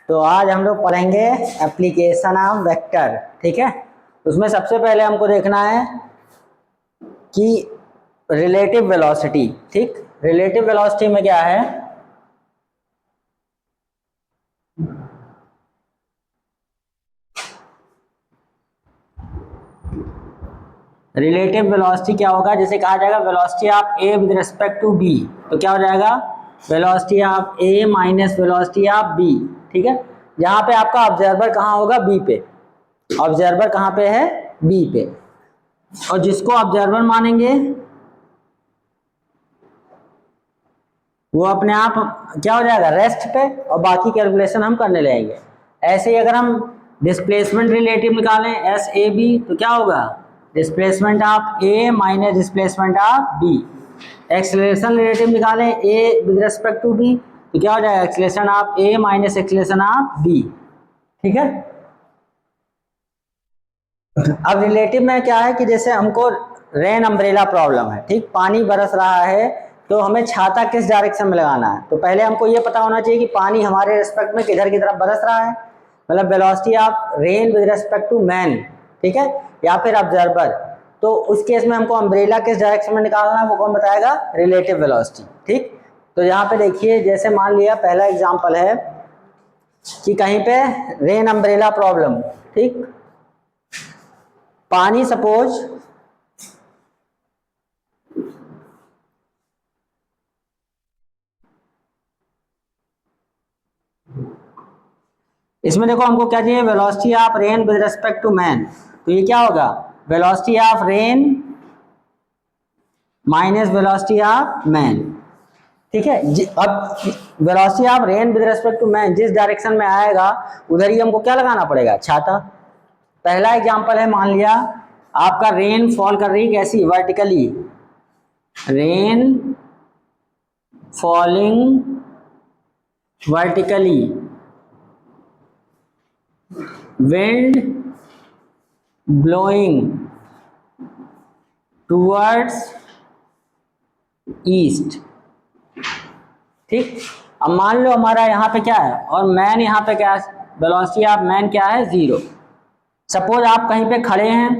तो आज हम लोग पढ़ेंगे एप्लीकेशन ऑफ वेक्टर। ठीक है, उसमें सबसे पहले हमको देखना है कि रिलेटिव वेलोसिटी। ठीक, रिलेटिव वेलोसिटी में क्या है, रिलेटिव वेलोसिटी क्या होगा, जैसे कहा जाएगा velocity of A with respect to B, तो क्या हो जाएगा velocity of A minus velocity of B. ठीक है, यहाँ पे आपका ऑब्जर्वर कहाँ होगा, बी पे। ऑब्जर्वर कहाँ पे है, बी पे, और जिसको ऑब्जर्वर मानेंगे वो अपने आप क्या हो जाएगा, रेस्ट पे, और बाकी कैलकुलेशन हम करने लगेंगे। ऐसे ही अगर हम डिस्प्लेसमेंट रिलेटिव निकालें एस ए बी, तो क्या होगा displacement of A minus displacement of B. Acceleration relative निकालें A with respect to B, तो क्या हो जाएगा acceleration of A minus acceleration of B. ठीक है, अब रिलेटिव में क्या है कि जैसे हमको रेन अम्ब्रेला प्रॉब्लम है, ठीक, पानी बरस रहा है, तो हमें छाता किस डायरेक्शन में लगाना है। तो पहले हमको ये पता होना चाहिए कि पानी हमारे रिस्पेक्ट में किधर की तरफ बरस रहा है, मतलब velocity of rain with respect to man, ठीक है, या फिर ऑब्जर्वर। तो उस केस में हमको अम्ब्रेला किस डायरेक्शन में निकालना है वो कौन बताएगा, रिलेटिव वेलोसिटी। ठीक, तो यहाँ पे देखिए, जैसे मान लिया पहला एग्जाम्पल है कि कहीं पे रेन अम्ब्रेला प्रॉब्लम, ठीक, पानी सपोज इसमें देखो हमको क्या चाहिए, velocity of rain with respect to man, तो ये क्या होगा velocity of rain minus velocity of man. ठीक है, अब velocity of rain with respect to man जिस डायरेक्शन में आएगा उधर ही हमको क्या लगाना पड़ेगा, छाता। पहला एग्जांपल है, मान लिया आपका रेन फॉल कर रही कैसी, vertically, rain falling vertically, wind blowing towards east। ठीक, अब मान लो हमारा यहाँ पे क्या है, और मैन यहाँ पे क्या है, वेलोसिटी ऑफ मैन क्या है, 0। सपोज आप कहीं पे खड़े हैं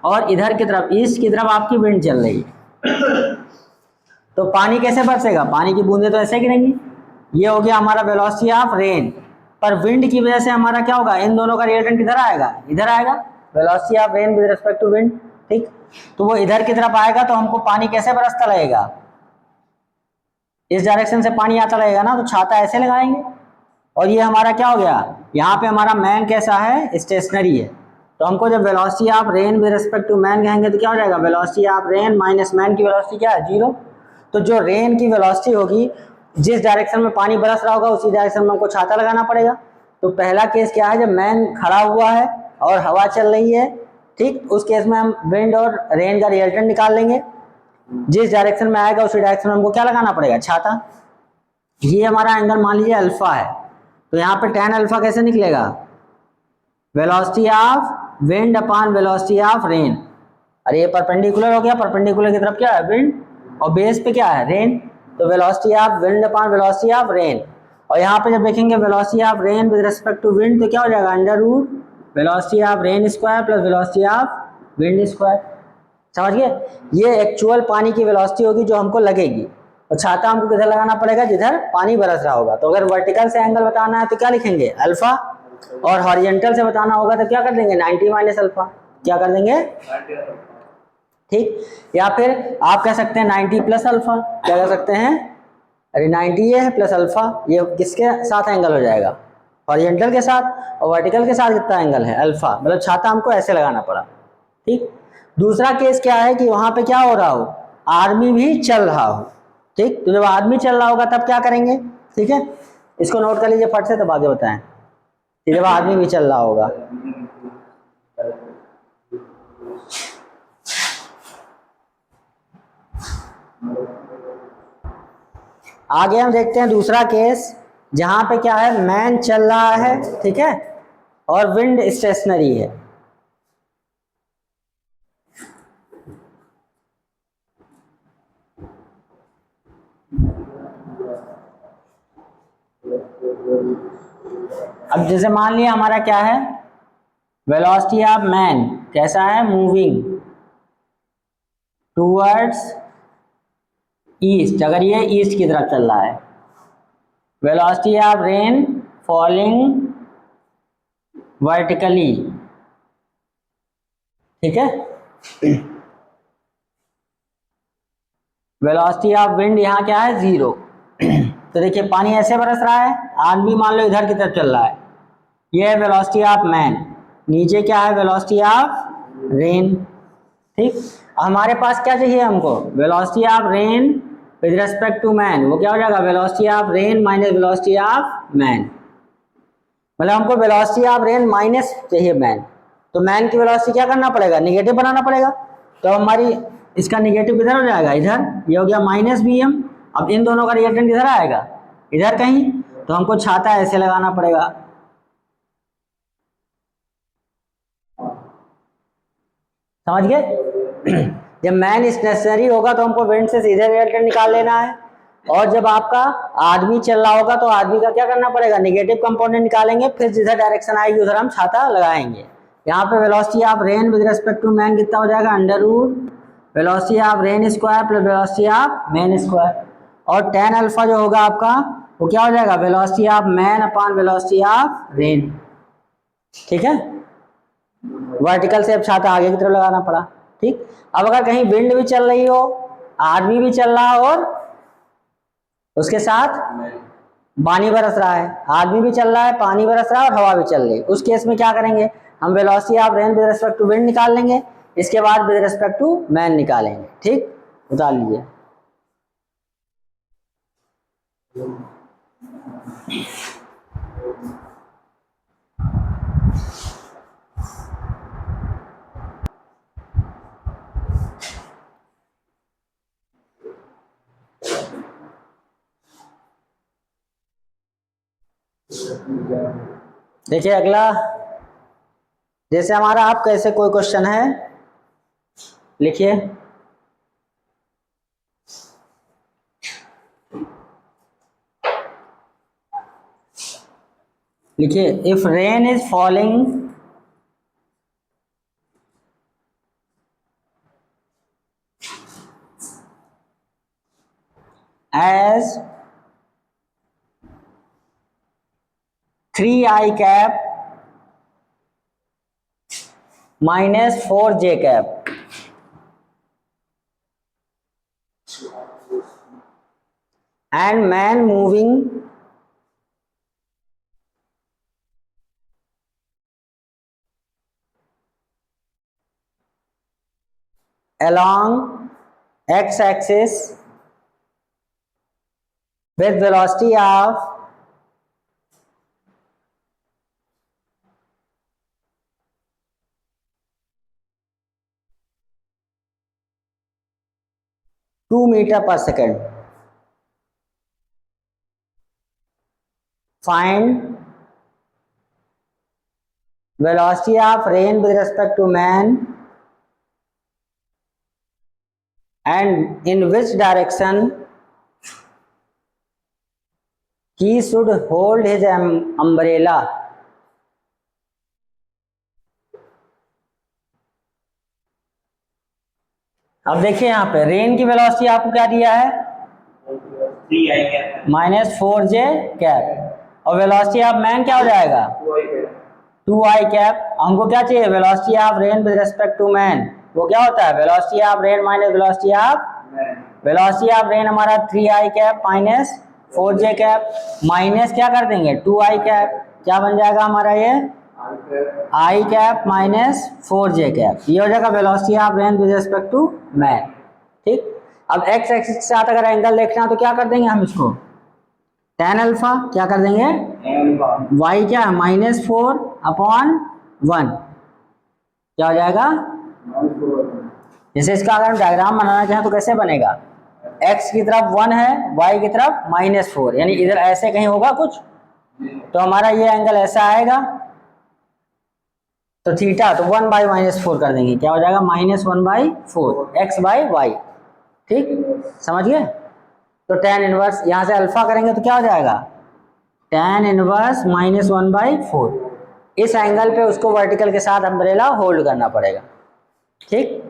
और इधर की तरफ, ईस्ट की तरफ आपकी विंड चल रही है, तो पानी कैसे बरसेगा, पानी की बूंदें तो ऐसे गिरेंगी। ये हो गया हमारा वेलोसिटी ऑफ रेन, पर विंड की वजह से हमारा क्या होगा, इन दोनों का रिजल्टेंट किधर आएगा, इधर आएगा, velocity of rain with respect to wind. ठीक, तो वो इधर की तरफ आएगा, तो हमको पानी कैसे बरसता रहेगा, इस डायरेक्शन से पानी आता रहेगा ना, तो छाता ऐसे लगाएंगे। और ये हमारा क्या हो गया, यहाँ पे हमारा मैन कैसा है, स्टेशनरी है, तो हमको जब velocity of rain with respect to man कहेंगे तो क्या हो जाएगा, velocity of rain minus man की वेलोसिटी क्या है, 0। तो जो रेन की वेलोसिटी होगी, जिस डायरेक्शन में पानी बरस रहा होगा उसी डायरेक्शन में हमको छाता लगाना पड़ेगा। तो पहला केस क्या है, जब मैन खड़ा हुआ है और हवा चल रही है, ठीक, उस केस में हम विंड और रेन का रिजल्टेंट निकाल लेंगे, जिस डायरेक्शन में आएगा उसी डायरेक्शन में हमको क्या लगाना पड़ेगा, छाता। ये हमारा एंगल मान लीजिए अल्फा है, तो यहाँ पे tan अल्फा कैसे निकलेगा, velocity of wind upon velocity of rain. अरे ये परपेंडिकुलर हो गया, परपेंडिकुलर की तरफ क्या है, विंड, और बेस पे क्या है, रेन, तो velocity of wind upon velocity of rain. और यहाँ पे जब देखेंगे velocity of rain with respect to wind, तो क्या हो जाएगा, under root velocity of rain square plus velocity of wind square. समझ गए, ये एक्चुअल पानी की वेलोसिटी होगी जो हमको लगेगी, और छाता हमको किधर लगाना पड़ेगा, जिधर पानी बरस रहा होगा। तो अगर वर्टिकल से एंगल बताना है तो क्या लिखेंगे, अल्फा, और हॉरिजॉन्टल से बताना होगा तो क्या कर देंगे, 90 माइनस अल्फा, क्या कर देंगे। ठीक, या फिर आप कह सकते हैं 90 प्लस अल्फा, क्या कह सकते हैं, अरे 90 ये है प्लस अल्फा, ये किसके साथ एंगल हो जाएगा, हॉरिजॉन्टल के साथ, और वर्टिकल के साथ कितना एंगल है, अल्फा, मतलब छाता हमको ऐसे लगाना पड़ा। ठीक, दूसरा केस क्या है कि वहां पे क्या हो रहा हो, आर्मी भी चल रहा हो। ठीक, तो जब आदमी चल रहा होगा तब क्या करेंगे, ठीक है, इसको नोट कर लीजिए फट से, तब आगे बताएं कि जब आदमी भी चल रहा होगा। आगे हम देखते हैं दूसरा केस, जहां पे क्या है, मैन चल रहा है, ठीक है, और विंड स्टेशनरी है। अब जैसे मान लिया हमारा क्या है, वेलोसिटी ऑफ मैन कैसा है, मूविंग टूवर्ड्स ईस्ट, अगर ये ईस्ट की तरफ चल रहा है। Velocity of rain falling vertically, ठीक है। वेलोसिटी ऑफ विंड यहाँ क्या है, 0। तो देखिए पानी ऐसे बरस रहा है, आदमी मान लो इधर की तरफ चल रहा है, ये है वेलोसिटी ऑफ मैन। नीचे क्या है, वेलोसिटी ऑफ रेन, ठीक। हमारे पास क्या चाहिए हमको, velocity of rain with respect to man, वो क्या हो जाएगा, velocity of rain minus velocity of man. मतलब हमको वेलोसिटी ऑफ रेन माइनस चाहिए मैन, तो मैन की वेलोसिटी क्या करना पड़ेगा, निगेटिव बनाना पड़ेगा। तो हमारी इसका निगेटिव किधर हो जाएगा, इधर, ये हो गया माइनस bm। अब इन दोनों का रिएक्टेंट किधर आएगा, इधर कहीं, तो हमको छाता ऐसे लगाना पड़ेगा। समझ गए। जब मैन इस नेसेसरी होगा तो हमको विंड से सीधे रिएक्टेंट निकाल लेना है, और जब आपका आदमी चल रहा होगा तो आदमी का क्या करना पड़ेगा, निगेटिव कंपोनेंट निकालेंगे, फिर जिधर डायरेक्शन आएगी उधर हम छाता लगाएंगे। यहाँ पे velocity of rain with respect to man कितना हो जाएगा, under root velocity of rain square plus velocity of man square, और tan अल्फा जो होगा आपका वो क्या हो जाएगा, velocity of man upon velocity of rain, ठीक है। वर्टिकल से अब छाता आगे की तरफ लगाना पड़ा, ठीक। अब अगर कहीं विंड भी चल रही हो, आदमी भी चल रहा हो और उसके साथ पानी बरस रहा है, आदमी भी चल रहा है, पानी बरस रहा है और हवा भी चल रही है, उस केस में क्या करेंगे, हम velocity of rain with respect to wind निकाल लेंगे, इसके बाद विद रिस्पेक्ट टू मैन निकालेंगे, ठीक। उतार लीजिए। देखिए अगला, जैसे हमारा आप कैसे कोई क्वेश्चन है लिखिए, लिखिए if rain is falling edge 3i cap minus 4j cap, and man moving along x-axis with velocity of 2 meter per second. Find velocity of rain with respect to man and in which direction he should hold his umbrella. अब देखिए यहाँ पे rain की velocity आपको क्या दिया है, minus 4j cap, और वेलोसिटी ऑफ मैन क्या हो जाएगा, 2i कैप। हमको क्या चाहिए, velocity of rain with respect to man, वो क्या होता है, velocity of rain minus velocity of, velocity of rain हमारा 3i cap minus 4j cap, minus क्या कर देंगे 2i कैप, क्या बन जाएगा हमारा ये i cap minus 4j cap, ये हो जाएगा velocity of rain with respect to man, ठीक। अब x एक्सिस के साथ अगर एंगल देखना तो क्या कर देंगे हम इसको, tan अल्फा क्या कर देंगे, y क्या है माइनस 4 अपॉन 1, क्या हो जाएगा, जैसे इसका अगर हम डायग्राम बनाना चाहें तो कैसे बनेगा, x की तरफ 1 है, y की तरफ माइनस 4, यानी इधर ऐसे कहीं होगा कुछ, तो हमारा ये एंगल ऐसा आएगा, तो थीटा तो 1 बाई माइनस 4 कर देंगे, क्या हो जाएगा minus 1 by 4 X by Y, ठीक, समझ गए। तो tan इनवर्स यहाँ से अल्फा करेंगे तो क्या हो जाएगा tan इनवर्स -1/4। इस एंगल पे उसको वर्टिकल के साथ अम्ब्रेला होल्ड करना पड़ेगा। ठीक,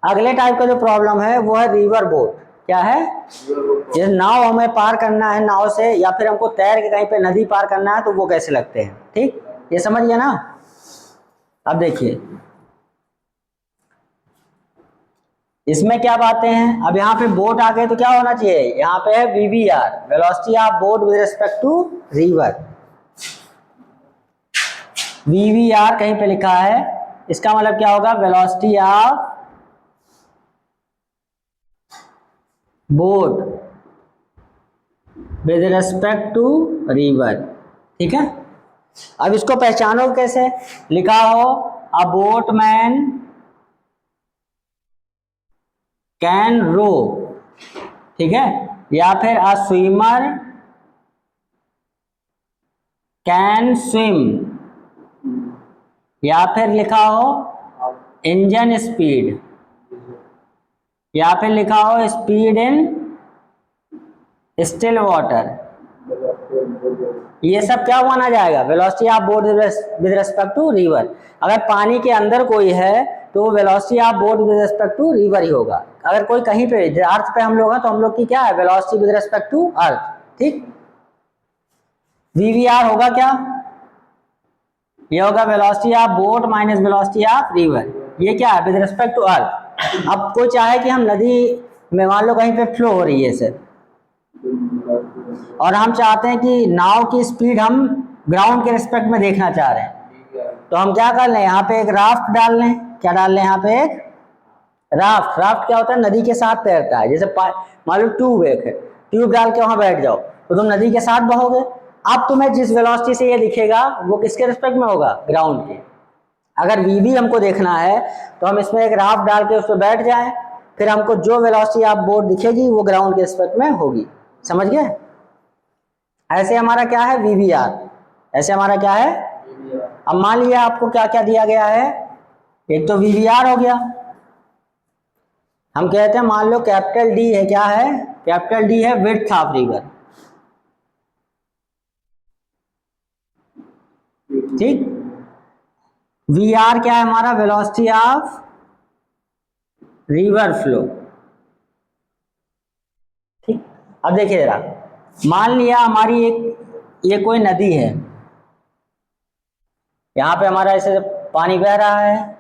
अगले टाइप का जो प्रॉब्लम है वो है रिवर बोट। क्या है? जैसे नाव हमें पार करना है नाव से, या फिर हमको तैर के कहीं पे नदी पार करना है, तो वो कैसे लगते हैं। ठीक, ये समझ गया ना। अब देखिए इसमें क्या बातें हैं। अब यहाँ पे बोट आ गए तो क्या होना चाहिए, यहाँ पे है VVR, velocity of boat with respect to river. VVR कहीं पे लिखा है, इसका मतलब क्या होगा, velocity of boat with respect to river. ठीक है, अब इसको पहचानो कैसे, लिखा हो अ बोटमैन कैन रो, ठीक है, या फिर अ स्विमर कैन स्विम, या फिर लिखा हो इंजन स्पीड, या फिर लिखा हो स्पीड इन स्टिल वाटर। ये सब क्या माना जाएगा, velocity of boat with respect to river. अगर पानी के अंदर कोई है तो velocity of boat with respect to river ही होगा। अगर कोई कहीं पे अर्थ पे हम लोग हैं तो हम लोग की क्या है, velocity with respect to earth. ठीक, VVR होगा क्या, ये होगा velocity of boat minus velocity of river. ये क्या है, विद रिस्पेक्ट टू अर्थ। अब कोई चाहे कि हम नदी में मान लो कहीं पे फ्लो हो रही है सर, और हम चाहते हैं कि नाव की स्पीड हम ग्राउंड के रिस्पेक्ट में देखना चाह रहे हैं, तो हम क्या कर लें, यहाँ पे एक राफ्ट डाल लें। क्या डाल लें, यहाँ पे एक राफ्ट। राफ्ट क्या होता है, नदी के साथ तैरता है। जैसे मान लो ट्यूब एक है, ट्यूब डाल के वहां बैठ जाओ तो तुम नदी के साथ बहोगे। अब तुम्हें जिस वेलोसिटी से ये दिखेगा वो किसके रिस्पेक्ट में होगा, ग्राउंड के। अगर VV हमको देखना है तो हम इसमें एक राफ्ट डाल के उस पर बैठ जाए, फिर हमको जो वेलोसिटी ऑफ बोट दिखेगी वो ग्राउंड के रिस्पेक्ट में होगी। समझ गए। ऐसे हमारा क्या है, VVR। ऐसे हमारा क्या है, अब मान लिया आपको क्या क्या दिया गया है, एक तो VVR हो गया। हम कहते हैं मान लो कैपिटल D है, क्या है, कैपिटल D है विड्थ ऑफ रिवर। ठीक, VR क्या है हमारा, वेलोसिटी ऑफ रिवर फ्लो। ठीक, अब देखिए जरा, मान लिया हमारी ये कोई नदी है, यहां पे हमारा ऐसे पानी बह रहा है,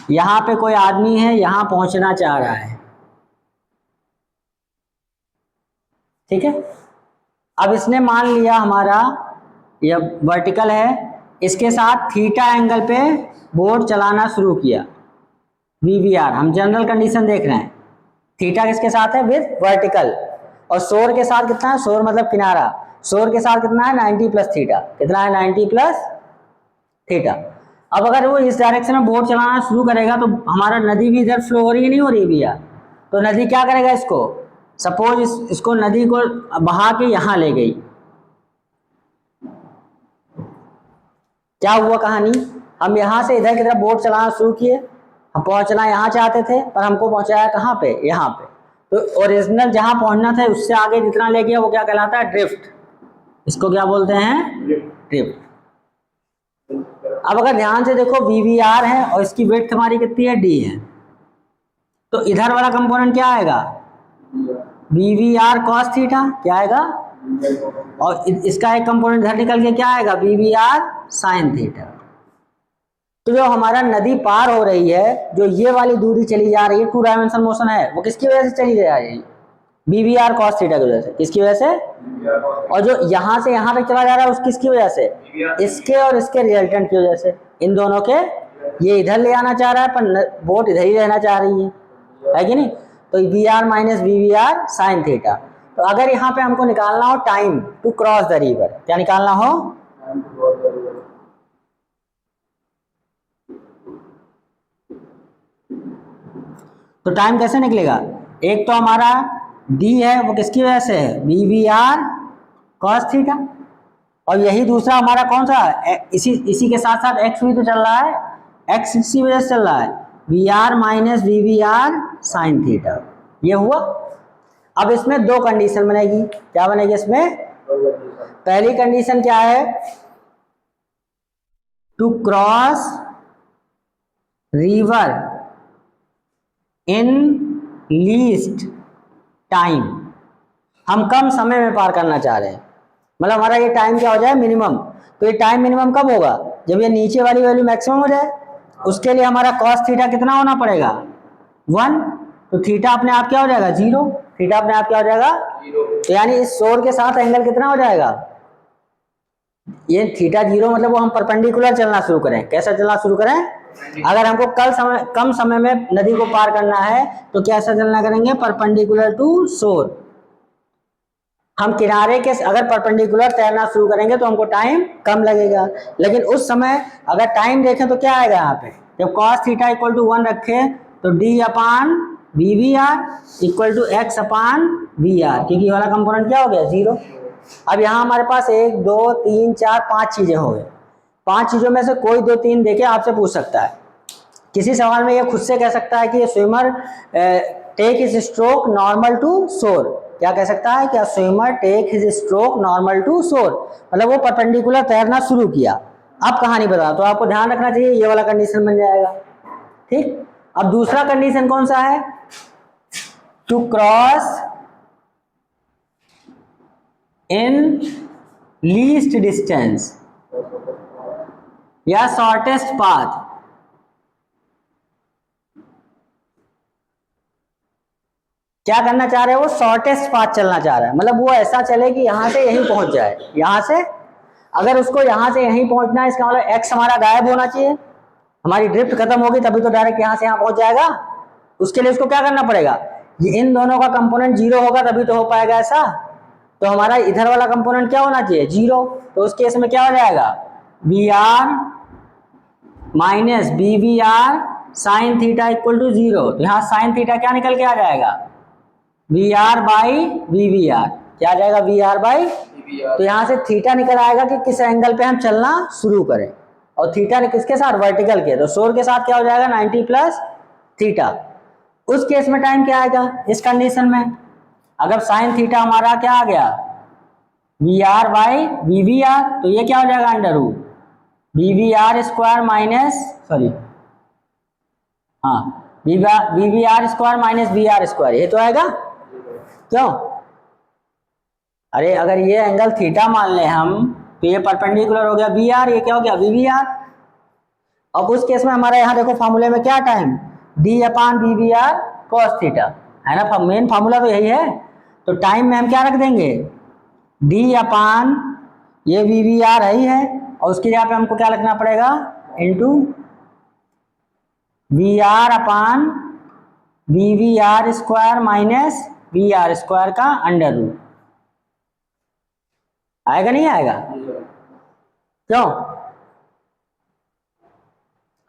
यहां पे कोई आदमी है, यहां पहुंचना चाह रहा है। ठीक है, अब इसने मान लिया हमारा ये वर्टिकल है, इसके साथ थीटा एंगल पे बोट चलाना शुरू किया। VVR हम जनरल कंडीशन देख रहे हैं, थीटा किसके साथ है, विद वर्टिकल, और शोर के साथ कितना है, शोर मतलब किनारा, शोर के साथ कितना है 90 प्लस थीटा। कितना है, 90 प्लस थीटा। अब अगर वो इस डायरेक्शन में बोट चलाना शुरू करेगा तो हमारा नदी भी इधर फ्लो हो रही है, नहीं हो रही भैया, तो नदी क्या करेगा, इसको सपोज इसको नदी को बहा के यहां ले गई। क्या हुआ कहानी, हम यहां से इधर की तरफ बोट चलाना शुरू किए, हम पहुंचना यहाँ चाहते थे पर हमको पहुंचाया कहाँ पे, यहाँ पे। तो ओरिजिनल जहां पहुंचना था उससे आगे जितना ले गया वो क्या कहलाता है, ड्रिफ्ट। इसको क्या बोलते हैं, ड्रिफ्ट। अब अगर ध्यान से देखो VVR है और इसकी विड्थ हमारी कितनी है, D है, तो इधर वाला कंपोनेंट क्या आएगा, VVR cos थीटा, क्या आएगा, और इसका एक कंपोनेंट इधर निकल के क्या आएगा, VVR sin थीटा। तो जो हमारा नदी पार हो रही है, जो ये वाली दूरी चली जा रही है, 2 डायमेंशन मोशन है, वो किसकी वजह से चली जा रही है, VVR cos थीटा की वजह से। किसकी वजह से, और जो यहां से यहां तक चला जा रहा है उसकी किसकी वजह से, इसके और इसके रिजल्टेंट की वजह से। इन दोनों के, ये इधर ले आना चाह रहा है पर बोट इधर ही रहना चाह रही है कि नहीं। तो VR minus VVR sin theta. तो अगर यहाँ पे हमको निकालना हो time to cross the river, क्या निकालना हो, तो टाइम कैसे निकलेगा, एक तो हमारा D है वो किसकी वजह से है, VVR cos थीटा, और यही दूसरा हमारा कौन सा, इसी के साथ साथ x भी तो चल रहा है, x इसी वजह से चल रहा है, VR minus VVR sin theta. ये हुआ। अब इसमें दो कंडीशन बनेगी। क्या बनेगी इसमें? पहली कंडीशन क्या है? To cross river in least time, हम कम समय में पार करना चाह रहे हैं, मतलब हमारा ये टाइम क्या हो जाए? मिनिमम। तो ये टाइम मिनिमम कब होगा? जब ये नीचे वाली वैल्यू मैक्सिमम हो जाए। उसके लिए हमारा कॉस थीटा कितना होना पड़ेगा? 1। तो थीटा अपने आप क्या हो जाएगा? 0। थीटा अपने आप क्या हो जाएगा? 0। तो यानी इस शोर के साथ एंगल कितना हो जाएगा? ये थीटा 0 मतलब वो हम परपेंडिकुलर चलना शुरू करें। कैसा चलना शुरू करें? अगर हमको कम समय में नदी को पार करना है तो कैसा चलना करेंगे? परपेंडिकुलर टू शोर। हम किनारे के अगर परपेंडिकुलर तैरना शुरू करेंगे तो हमको टाइम कम लगेगा, लेकिन उस समय अगर टाइम देखें तो क्या आएगा यहाँ पे? जब cos थीटा इक्वल टू 1 रखें तो d upon V V R equal to X upon V R, क्योंकि वाला कंपोनेंट क्या हो गया? 0। अब यहाँ हमारे पास 1 2 3 4 5 चीजें हो गई। 5 चीजों में से कोई 2 3 देके आपसे पूछ सकता है। किसी सवाल में ये खुद से कह सकता है कि ये swimmer take his stroke normal to shore. क्या कह सकता है? क्या swimmer take his stroke normal to shore, मतलब वो परपेंडिकुलर तैरना शुरू किया। अब कहानी बता, तो आपको ध्यान रखना चाहिए ये वाला कंडीशन बन जाएगा। ठीक। अब दूसरा कंडीशन कौन सा है? To cross in least distance या शॉर्टेस्ट पाथ। क्या करना चाह रहे हैं? वो शॉर्टेस्ट पाथ चलना चाह रहा है, मतलब वो ऐसा चले कि यहां से यहीं पहुंच जाए। यहां से अगर उसको यहां से यहीं पहुंचना है, इसका मतलब एक्स हमारा गायब होना चाहिए, हमारी ड्रिफ्ट खत्म होगी तभी तो डायरेक्ट यहां से यहां पहुंच जाएगा। उसके लिए उसको क्या करना पड़ेगा? ये इन दोनों का कंपोनेंट 0 होगा तभी तो हो पाएगा ऐसा। तो हमारा इधर वाला कंपोनेंट क्या होना चाहिए? 0। तो उस केस में क्या हो जाएगा? V R minus B V R sine theta equal to 0। तो यहाँ साइन थीटा क्या निकल के आ जाएगा? V R by V V R. क्या आ जाएगा? V R by. तो यहां से थीटा निकल आएगा कि किस एंगल पे हम चलना शुरू करें, और थीटा ने किसके साथ? वर्टिकल के। तो शोर के साथ क्या हो जाएगा? 90 प्लस थीटा। उस केस में टाइम क्या आएगा? इस कंडीशन में अगर साइन थीटा हमारा क्या आ गया? V R by V V R, तो ये क्या हो जाएगा? Under root V V R square minus sorry हाँ V V R square minus V R square, ये तो आएगा। क्यों? अरे अगर ये एंगल थीटा मान ले हम तो ये परपेंडिकुलर हो गया वी आर, ये क्या हो गया? V V R. अब उस केस में हमारा यहाँ देखो फॉर्मूले में क्या time? D upon V V R cos theta है ना, मेन फार्मूला तो यही है। तो टाइम में हम क्या रख देंगे? डी अपान ये वी वी आर है, और उसके जगह पे हमको क्या लिखना पड़ेगा? Into V R upon V V R square minus V R square का अंडर रूट। आएगा नहीं आएगा? क्यों?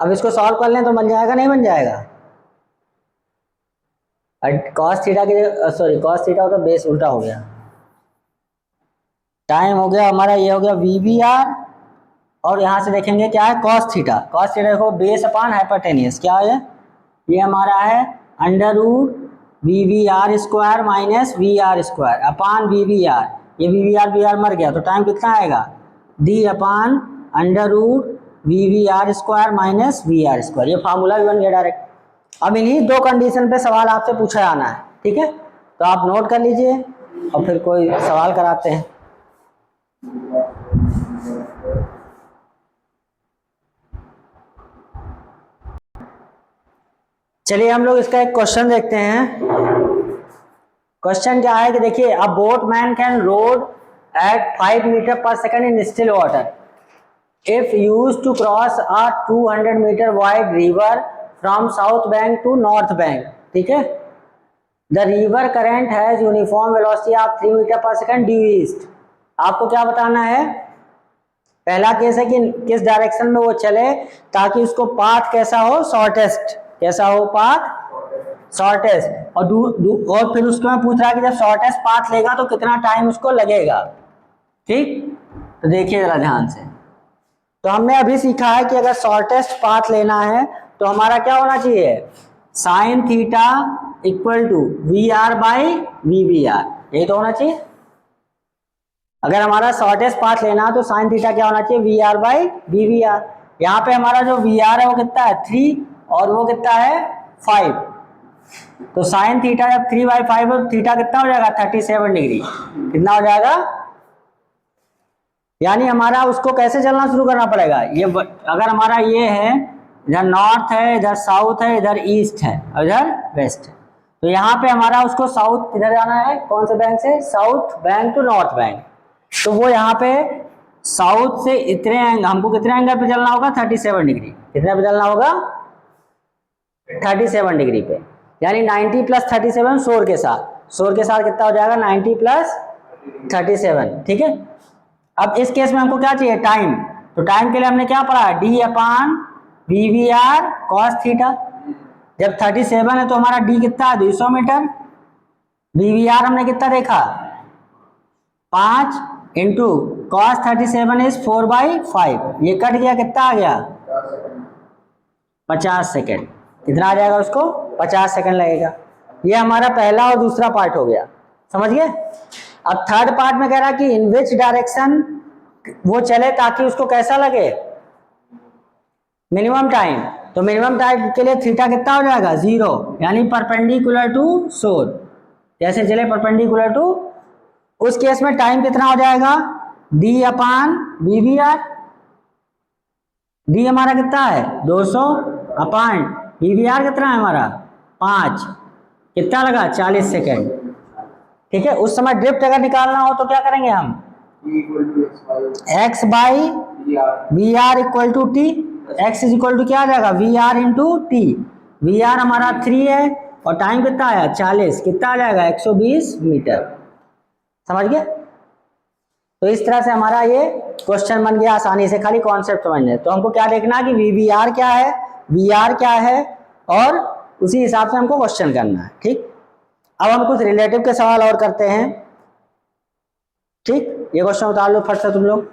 अब इसको सॉल्व कर लें तो बन जाएगा नहीं बन जाएगा? कॉस थीटा के सॉरी कॉस थीटा तो बेस उल्टा हो गया। टाइम हो गया हमारा, ये हो गया वी वी आर, और यहां से देखेंगे क्या है? Cos theta. कॉस थीटा देखो बेस अपान हाइपोटेनियस क्या है? ये हमारा है under root V V R square minus V R square upon V V R. ये वी आर मर गया तो टाइम कितना आएगा? D upon under root V V R square minus V R square. ये फार्मूला भी बन गया डायरेक्ट। अब इन्हीं दो कंडीशन पे सवाल आपसे पूछा जाना है, ठीक है? तो आप नोट कर लीजिए और फिर कोई सवाल कराते हैं। चलिए हम लोग इसका एक क्वेश्चन देखते हैं। क्वेश्चन क्या है कि देखिए, a boatman can row at 5 metre per second in still water if used to cross a 200 meter wide river from south bank to north bank। ठीक है? The river current has uniform velocity of 3 meter per second due east। आपको क्या बताना है? पहला case है कि किस डायरेक्शन में वो चले ताकि उसको पाथ कैसा हो? शॉर्टेस्ट। कैसा हो? Path shortest. और फिर उसको मैं पूछ रहा है कि जब शॉर्टेस्ट पाथ लेगा तो कितना टाइम उसको लगेगा। ठीक, तो देखिए जरा ध्यान से। तो हमने अभी सीखा है कि अगर शॉर्टेस्ट पाथ लेना है तो हमारा क्या होना चाहिए? Sine theta equal to V R by V V R, यही तो होना चाहिए। अगर हमारा शॉर्टेस्ट पाथ लेना है तो साइन थीटा क्या होना चाहिए, V R by V V R. यहाँ पे हमारा जो वी आर है वो कितना है 3 और वो कितना है 5, तो साइन थीटा जब 3/5 है थीटा कितना हो जाएगा 37 डिग्री, कितना हो जाएगा। यानी हमारा उसको कैसे चलना शुरू करना पड़ेगा, ये अगर हमारा ये है इधर नॉर्थ है, इधर साउथ है, इधर ईस्ट है और इधर वेस्ट है, तो यहाँ पे हमारा उसको साउथ किधर जाना है, कौन से बैंक से, south bank to north bank. तो वो यहाँ पे साउथ से इतने हमको कितने एंगल पे चलना होगा 37 डिग्री, कितने पे चलना होगा 37 डिग्री पे। यानी 90 + 37 शोर के साथ कितना हो जाएगा 90 + 37, ठीक है। अब इस केस में हमको क्या चाहिए टाइम, तो टाइम के लिए हमने क्या पढ़ा d/VVR cos थीटा। जब 37 है तो हमारा d कितना है 200 मीटर, VVR हमने कितना देखा 5 इंटू cos 37 इज 4/5, ये कट गया कितना आ गया 50 सेकेंड, कितना आ जाएगा उसको 50 सेकेंड लगेगा। ये हमारा पहला और दूसरा पार्ट हो गया, समझ गए। अब थर्ड पार्ट में कह रहा कि इन विच डायरेक्शन वो चले ताकि उसको कैसा लगे मिनिमम टाइम, तो मिनिमम टाइम के लिए थीटा कितना हो जाएगा 0, यानी परपेंडिकुलर टू सोर, जैसे चले परपेंडिकुलर टू, उस केस में टाइम कितना हो जाएगा d/VVR, d हमारा कितना है 200 अपान VVR कितना है हमारा 5, कितना लगा 40 सेकेंड, ठीक है। उस समय ड्रिफ्ट अगर निकालना हो तो क्या करेंगे हम x/VR equal to T, x is equal to क्या आ जाएगा VR इंटू टी, VR हमारा 3 है और टाइम कितना आया 40, कितना आ जाएगा 120 मीटर, समझ गए। तो इस तरह से हमारा ये क्वेश्चन बन गया आसानी से, खाली कॉन्सेप्ट समझने। तो हमको क्या देखना है कि VVR क्या है, VR क्या है, और उसी हिसाब से हमको क्वेश्चन करना है, ठीक। अब हम कुछ रिलेटिव के सवाल और करते हैं, ठीक। ये क्वेश्चन उतार लो फट से तुम लोग,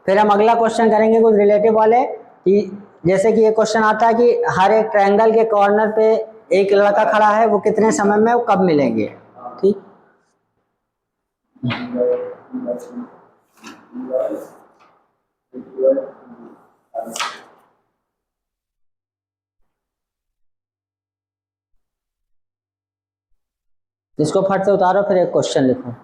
फिर हम अगला क्वेश्चन करेंगे कुछ रिलेटिव वाले, कि जैसे कि ये क्वेश्चन आता है कि हर एक ट्रायंगल के कॉर्नर पे एक लड़का खड़ा है, वो कितने समय में वो कब मिलेंगे, ठीक। इसको फट से उतारो फिर एक क्वेश्चन लिखो।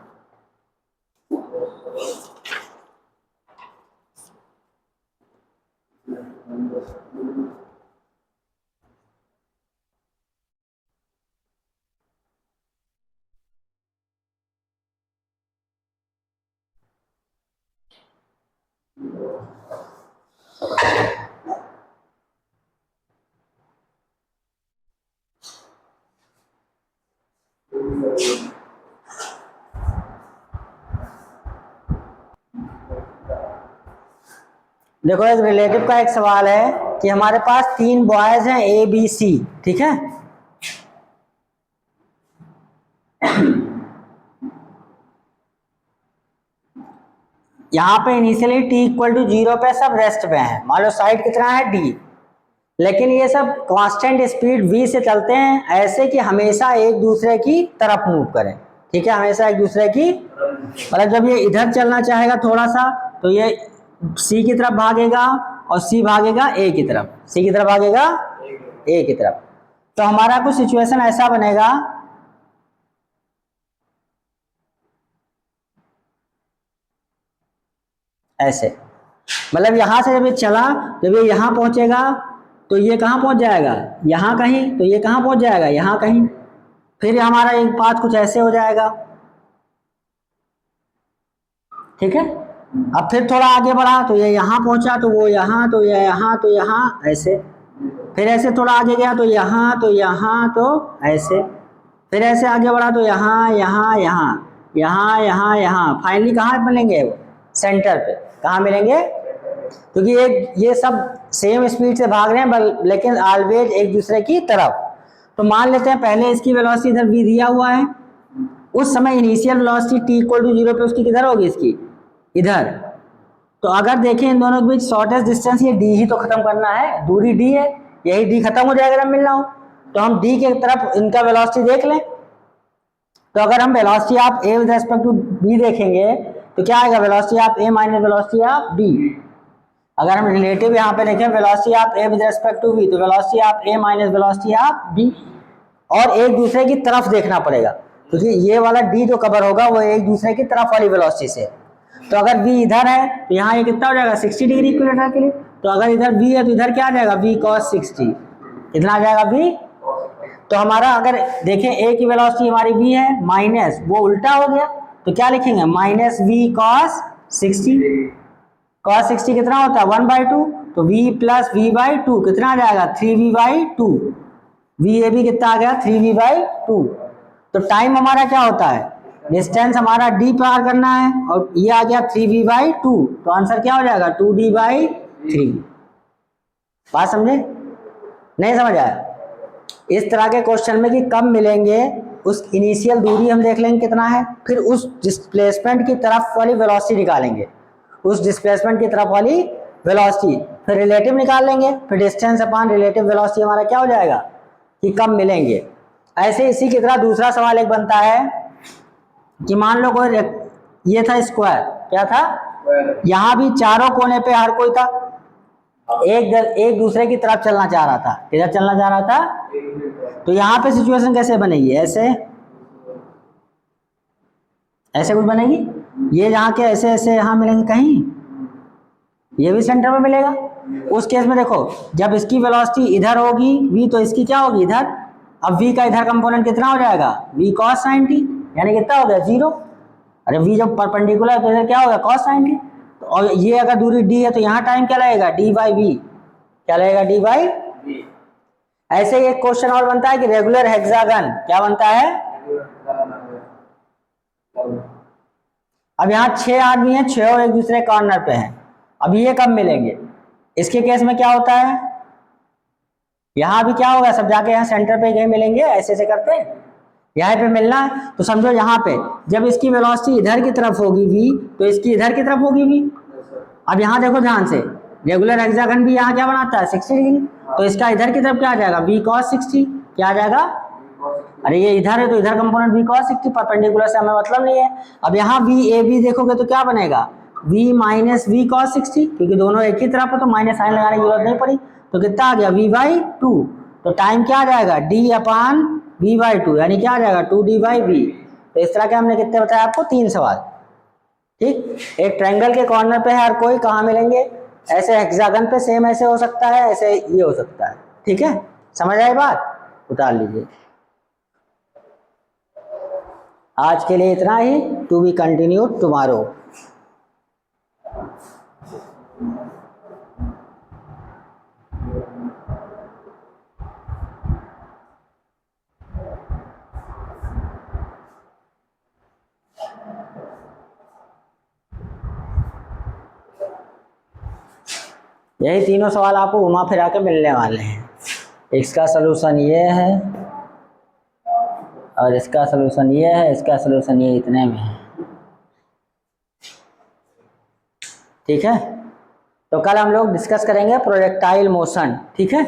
देखो एक रिलेटिव का एक सवाल है कि हमारे पास 3 बॉयज हैं ABC, ठीक है। यहाँ पे इनिशियली t इक्वल टू 0 पे सब रेस्ट पे है, मान लो साइड कितना है d, लेकिन ये सब कांस्टेंट स्पीड v से चलते हैं, ऐसे कि हमेशा एक दूसरे की तरफ मूव करें, ठीक है, हमेशा एक दूसरे की, मतलब जब ये इधर चलना चाहेगा थोड़ा सा तो ये C की तरफ भागेगा और C भागेगा A की तरफ, C की तरफ भागेगा A की तरफ। तो हमारा कुछ सिचुएशन ऐसा बनेगा ऐसे, मतलब यहां से जब ये चला, जब ये यहां पहुंचेगा तो ये कहां पहुंच जाएगा यहां कहीं, तो ये कहां पहुंच जाएगा यहां कहीं, फिर हमारा एक पाथ कुछ ऐसे हो जाएगा, ठीक है। अब फिर थोड़ा आगे बढ़ा तो ये यहाँ पहुंचा, तो वो यहाँ, तो ये यहाँ, तो यहाँ, ऐसे, फिर ऐसे थोड़ा आगे गया तो यहाँ, तो यहाँ, तो ऐसे, फिर ऐसे आगे बढ़ा तो यहाँ, यहाँ, यहाँ, यहाँ, यहाँ, यहाँ, फाइनली कहाँ मिलेंगे वो सेंटर पे, कहाँ मिलेंगे, क्योंकि ये सब सेम स्पीड से भाग रहे हैं लेकिन ऑलवेज एक दूसरे की तरफ। तो मान लेते हैं पहले इसकी वेलोसिटी इधर v दिया हुआ है, उस समय initial velocity t equal to 0 पे उसकी किधर होगी, इसकी इधर। तो अगर देखें इन दोनों के बीच शॉर्टेस्ट डिस्टेंस ये d ही तो खत्म करना है, दूरी d है, यही डी खत्म हो जाएगा जब मिलना हो। तो हम डी की तरफ इनका वेलोसिटी देख लें। तो अगर हम velocity of A with respect to B देखेंगे तो क्या आएगा, velocity of A minus velocity of B. अगर हम रिलेटिव यहाँ पे देखें velocity of A with respect to B, तो velocity of A minus velocity of B, और एक दूसरे की तरफ देखना पड़ेगा क्योंकि ये वाला डी जो कवर होगा वो एक दूसरे की तरफ वाली वेलोसिटी से। तो अगर v इधर है तो यहाँ ये कितना हो जाएगा 60 डिग्री इक्विलेटरल के लिए। तो अगर इधर v है तो इधर क्या आ जाएगा v cos 60, कितना आ जाएगा v। तो हमारा अगर देखें a की वेलोसिटी हमारी v है, माइनस वो उल्टा हो गया तो क्या लिखेंगे माइनस v cos 60। cos 60 कितना होता है 1/2, तो v प्लस v/2 कितना आ जाएगा 3v/2। v कितना आ गया 3v/2। तो टाइम हमारा क्या होता है, डिस्टेंस हमारा d पार करना है और ये आ गया 3v/2, तो आंसर क्या हो जाएगा 2d/3। बात समझे, नहीं समझ आया। इस तरह के क्वेश्चन में कि कब मिलेंगे, उस इनिशियल दूरी हम देख लेंगे कितना है, फिर उस डिस्प्लेसमेंट की तरफ वाली वेलोसिटी निकालेंगे, उस डिस्प्लेसमेंट की तरफ वाली वेलोसिटी, फिर रिलेटिव निकाल लेंगे, फिर डिस्टेंस अपॉन रिलेटिव वेलोसिटी हमारा क्या हो जाएगा कि कब मिलेंगे। ऐसे इसी की तरह दूसरा सवाल एक बनता है कि मान लो कोई ये था स्क्वायर, क्या था, यहाँ भी चारों कोने पे हर कोई था, एक दूसरे की तरफ चलना चाह रहा था, किधर चलना चाह रहा था। तो यहाँ पे सिचुएशन कैसे बनेगी, ऐसे ऐसे कुछ बनेगी, ये जहाँ के ऐसे ऐसे यहाँ मिलेंगे कहीं, ये भी सेंटर में मिलेगा। उस केस में देखो जब इसकी वेलोसिटी इधर होगी v, तो इसकी क्या होगी इधर, अब v का इधर कंपोनेंट कितना हो जाएगा v cos 90, यानी कितना हो गया 0। अरे v जब परपेंडिकुलर है तो इधर क्या होगा cos 90। तो और ये अगर दूरी d है तो यहाँ टाइम क्या लगेगा d/v, क्या लगेगा d/v। ऐसे ही एक क्वेश्चन और बनता है कि रेगुलर हेक्सागन, क्या बनता है, अब यहाँ 6 आदमी हैं, 6 एक दूसरे कॉर्नर पे हैं, अब ये कब मिलेंगे। इसके केस में क्या होता है, यहाँ भी क्या होगा, सब जाके यहाँ सेंटर पे कहीं मिलेंगे, ऐसे ऐसे करते हैं, यहाँ पे मिलना है। तो समझो यहाँ पे जब इसकी वेलोसिटी इधर की तरफ होगी v, तो इसकी इधर की तरफ होगी v। अब यहाँ देखो ध्यान से, रेगुलर हेक्सागन भी यहाँ क्या बनाता है 60 डिग्री, तो इसका इधर की तरफ क्या आ जाएगा v cos 60, क्या आ जाएगा, अरे ये इधर है तो इधर कंपोनेंट v cos 60, परपेंडिकुलर से हमें मतलब नहीं है। अब यहाँ v a b देखोगे तो क्या बनेगा v माइनस v cos 60, क्योंकि दोनों एक ही तरफ है तो माइनस साइन लगाने की जरूरत नहीं पड़ी, तो कितना आ गया v/2। तो टाइम क्या आ जाएगा d/v/2, यानी क्या आ जाएगा 2d/v। तो इस तरह के हमने कितने बताया आपको, 3 सवाल। ठीक, एक ट्रायंगल के कॉर्नर पे है हर कोई, कहाँ मिलेंगे, ऐसे हेक्सागन पे सेम ऐसे हो सकता है, ऐसे ये हो सकता है। ठीक है, समझ आई बात, उतार लीजिए। आज के लिए इतना ही, टू बी कंटिन्यूड टुमारो। यही तीनों सवाल आपको घुमा फिरा के मिलने वाले हैं। इसका सलूशन ये है और इसका सलूशन ये है, इसका सलूशन ये इतने में है। ठीक है, तो कल हम लोग डिस्कस करेंगे प्रोजेक्टाइल मोशन। ठीक है।